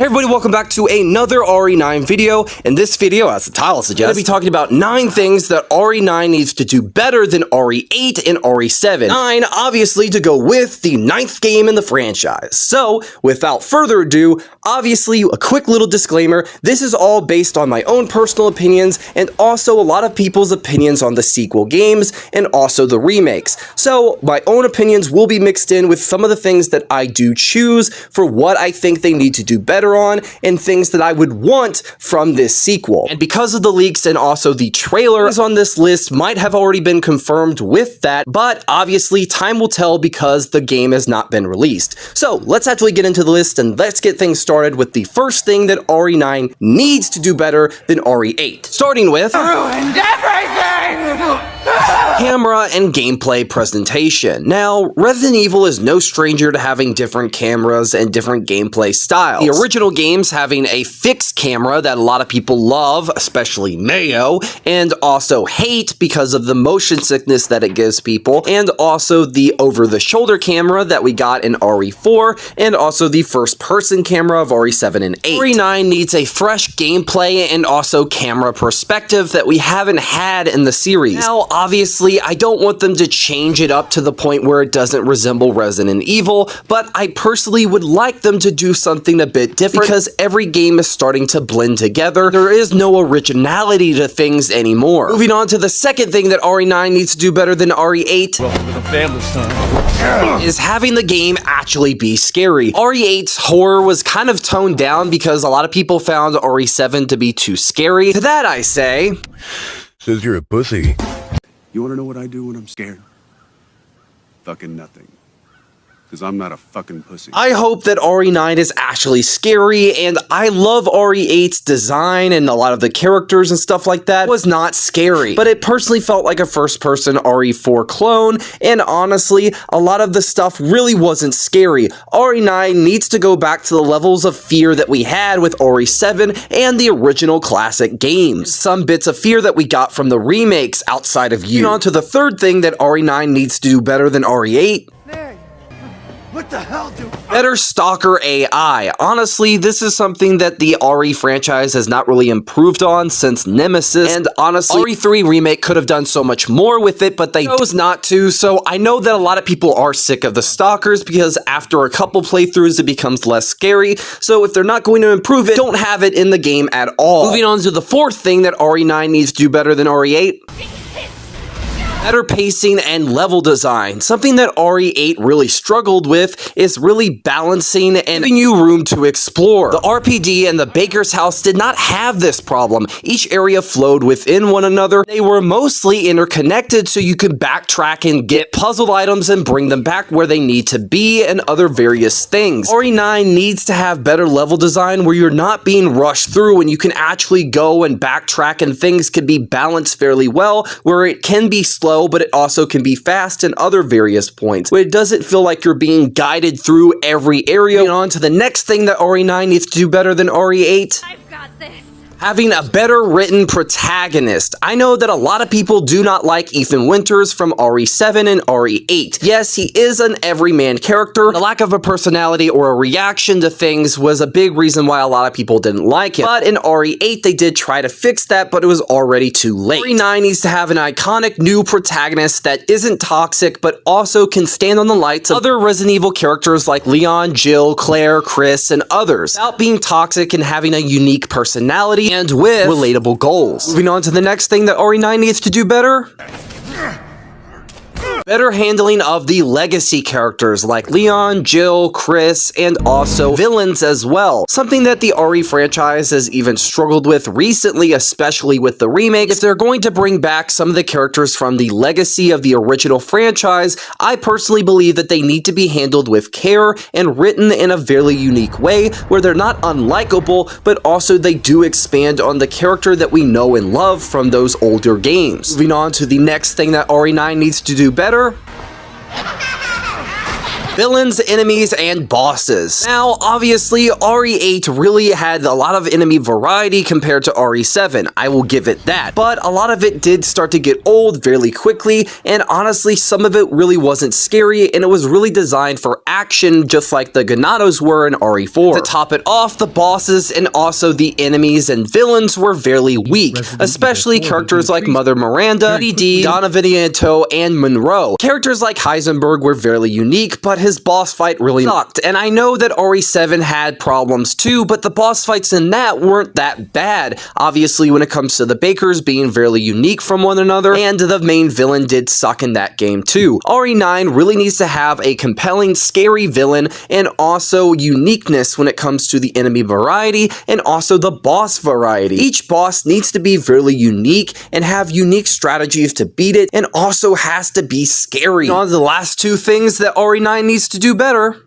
Hey everybody, welcome back to another RE9 video. In this video, as the title suggests, I'm going to be talking about 9 things that RE9 needs to do better than RE8 and RE7. 9, obviously, to go with the 9th game in the franchise. So, without further ado, obviously, a quick little disclaimer, this is all based on my own personal opinions and also a lot of people's opinions on the sequel games and also the remakes. So, my own opinions will be mixed in with some of the things that I do choose for what I think they need to do better on and things that I would want from this sequel. And because of the leaks and also the trailers on this list might have already been confirmed with that, but obviously time will tell because the game has not been released. So let's actually get into the list and let's get things started with the first thing that RE9 needs to do better than RE8. Starting with Ruined everything! camera and gameplay presentation. Now, Resident Evil is no stranger to having different cameras and different gameplay styles. The original games having a fixed camera that a lot of people love, especially Mayo, and also hate because of the motion sickness that it gives people, and also the over-the-shoulder camera that we got in RE4, and also the first-person camera of RE7 and 8. RE9 needs a fresh gameplay and also camera perspective that we haven't had in the series. Now, obviously, I don't want them to change it up to the point where it doesn't resemble Resident Evil, but I personally would like them to do something a bit different because every game is starting to blend together. There is no originality to things anymore. Moving on to the second thing that RE9 needs to do better than RE8. Welcome to the family, son. Is having the game actually be scary. RE8's horror was kind of toned down because a lot of people found RE7 to be too scary. To that I say, Says you're a pussy. You wanna know what I do when I'm scared? Fucking nothing. Because I'm not a fucking pussy. I hope that RE9 is actually scary, and I love RE8's design and a lot of the characters and stuff like that was not scary, but it personally felt like a first-person RE4 clone, and honestly, a lot of the stuff really wasn't scary. RE9 needs to go back to the levels of fear that we had with RE7 and the original classic games. Some bits of fear that we got from the remakes outside of you. On to the third thing that RE9 needs to do better than RE8. What the hell do Better Stalker AI. Honestly, this is something that the RE franchise has not really improved on since Nemesis, and honestly, RE3 Remake could have done so much more with it, but they chose not to, so I know that a lot of people are sick of the Stalkers because after a couple playthroughs it becomes less scary, so if they're not going to improve it, don't have it in the game at all. Moving on to the fourth thing that RE9 needs to do better than RE8. Better pacing and level design. Something that RE8 really struggled with is really balancing and giving you room to explore. The RPD and the Baker's House did not have this problem. Each area flowed within one another. They were mostly interconnected so you could backtrack and get puzzle items and bring them back where they need to be and other various things. RE9 needs to have better level design where you're not being rushed through and you can actually go and backtrack and things can be balanced fairly well where it can be slow but it also can be fast and other various points, but it doesn't feel like you're being guided through every area. Moving on to the next thing that RE9 needs to do better than RE8. I've got this. Having a better written protagonist. I know that a lot of people do not like Ethan Winters from RE7 and RE8. Yes, he is an everyman character. The lack of a personality or a reaction to things was a big reason why a lot of people didn't like him. But in RE8, they did try to fix that, but it was already too late. RE9 needs to have an iconic new protagonist that isn't toxic, but also can stand on the lights of other Resident Evil characters like Leon, Jill, Claire, Chris, and others, without being toxic and having a unique personality and with relatable goals. Moving on to the next thing that RE9 needs to do better. Better handling of the legacy characters like Leon, Jill, Chris, and also villains as well. Something that the RE franchise has even struggled with recently, especially with the remakes. If they're going to bring back some of the characters from the legacy of the original franchise, I personally believe that they need to be handled with care and written in a very unique way where they're not unlikable, but also they do expand on the character that we know and love from those older games. Moving on to the next thing that RE9 needs to do better. Villains, enemies, and bosses. Now, obviously, RE8 really had a lot of enemy variety compared to RE7. I will give it that. But a lot of it did start to get old fairly quickly, and honestly, some of it really wasn't scary, and it was really designed for action, just like the Ganados were in RE4. To top it off, the bosses and also the enemies and villains were fairly weak, especially characters like Mother Miranda, DD, Donna Viniento, and Monroe. Characters like Heisenberg were fairly unique, but his boss fight really sucked. And I know that RE7 had problems too, but the boss fights in that weren't that bad. Obviously, when it comes to the Bakers being fairly unique from one another, and the main villain did suck in that game too. RE9 really needs to have a compelling, scary villain, and also uniqueness when it comes to the enemy variety, and also the boss variety. Each boss needs to be fairly unique, and have unique strategies to beat it, and also has to be scary. Now, the last two things that RE9 needs to do better: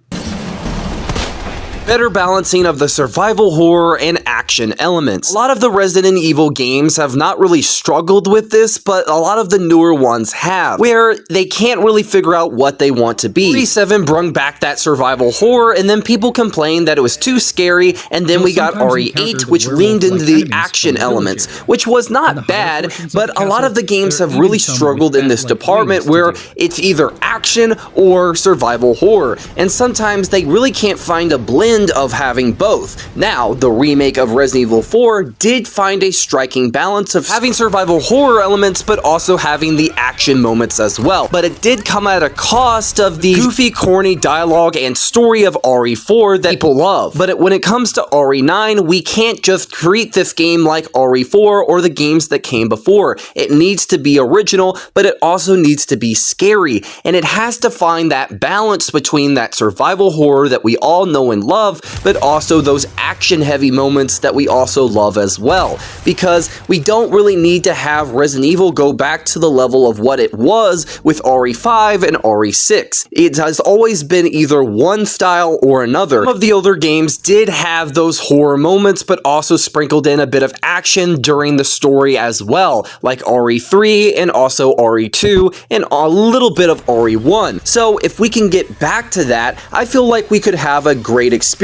better balancing of the survival horror and action elements. A lot of the Resident Evil games have not really struggled with this, but a lot of the newer ones have, where they can't really figure out what they want to be. RE7 brung back that survival horror, and then people complained that it was too scary, and then we got RE8, which leaned into the action elements, which was not bad, but a lot of the games have really struggled in this department, where it's either action or survival horror, and sometimes they really can't find a blend of having both. Now, the remake of Resident Evil 4 did find a striking balance of having survival horror elements, but also having the action moments as well. But it did come at a cost of the goofy, corny dialogue and story of RE4 that people love. But when it comes to RE9, we can't just treat this game like RE4 or the games that came before. It needs to be original, but it also needs to be scary. And it has to find that balance between that survival horror that we all know and love, but also those action-heavy moments that we also love as well. Because we don't really need to have Resident Evil go back to the level of what it was with RE5 and RE6. It has always been either one style or another. Some of the older games did have those horror moments, but also sprinkled in a bit of action during the story as well, like RE3 and also RE2 and a little bit of RE1. So if we can get back to that, I feel like we could have a great experience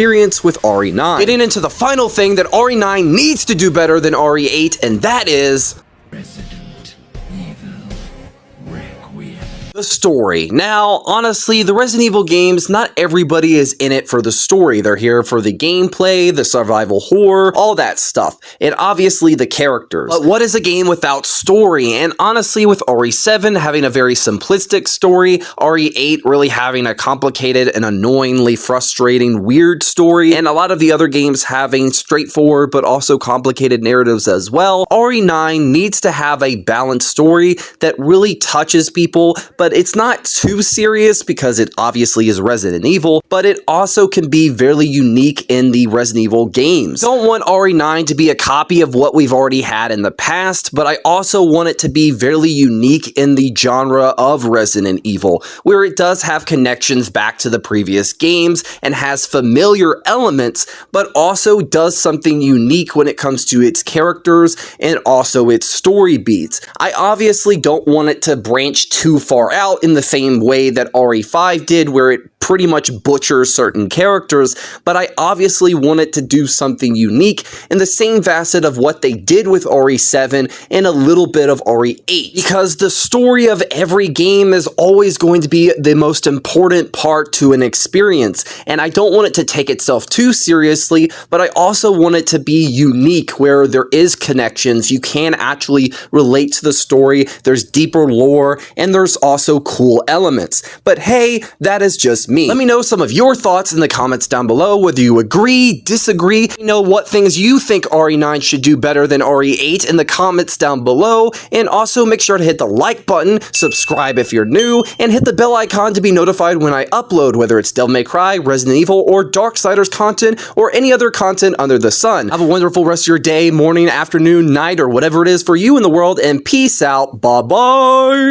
with RE9. Getting into the final thing that RE9 needs to do better than RE8, and that is Resident Evil Requiem. the story. Now, honestly, the Resident Evil games, not everybody is in it for the story. They're here for the gameplay, the survival horror, all that stuff, and obviously the characters. But what is a game without story? And honestly, with RE7 having a very simplistic story, RE8 really having a complicated and annoyingly frustrating, weird story, and a lot of the other games having straightforward but also complicated narratives as well, RE9 needs to have a balanced story that really touches people, but it's not too serious because it obviously is Resident Evil, but it also can be very unique in the Resident Evil games. Don't want RE9 to be a copy of what we've already had in the past, but I also want it to be very unique in the genre of Resident Evil, where it does have connections back to the previous games and has familiar elements, but also does something unique when it comes to its characters and also its story beats. I obviously don't want it to branch too far out in the same way that RE5 did, where it pretty much butchers certain characters, but I obviously wanted to do something unique in the same facet of what they did with RE7 and a little bit of RE8, because the story of every game is always going to be the most important part to an experience, and I don't want it to take itself too seriously, but I also want it to be unique, where there is connections, you can actually relate to the story, there's deeper lore, and there's also cool elements. But hey, that is just me. Let me know some of your thoughts in the comments down below, whether you agree, disagree. Let me know what things you think RE9 should do better than RE8 in the comments down below, and also make sure to hit the like button, subscribe if you're new, and hit the bell icon to be notified when I upload, whether it's Devil May Cry, Resident Evil, or Darksiders content, or any other content under the sun. Have a wonderful rest of your day, morning, afternoon, night, or whatever it is for you in the world, and peace out. Bye-bye!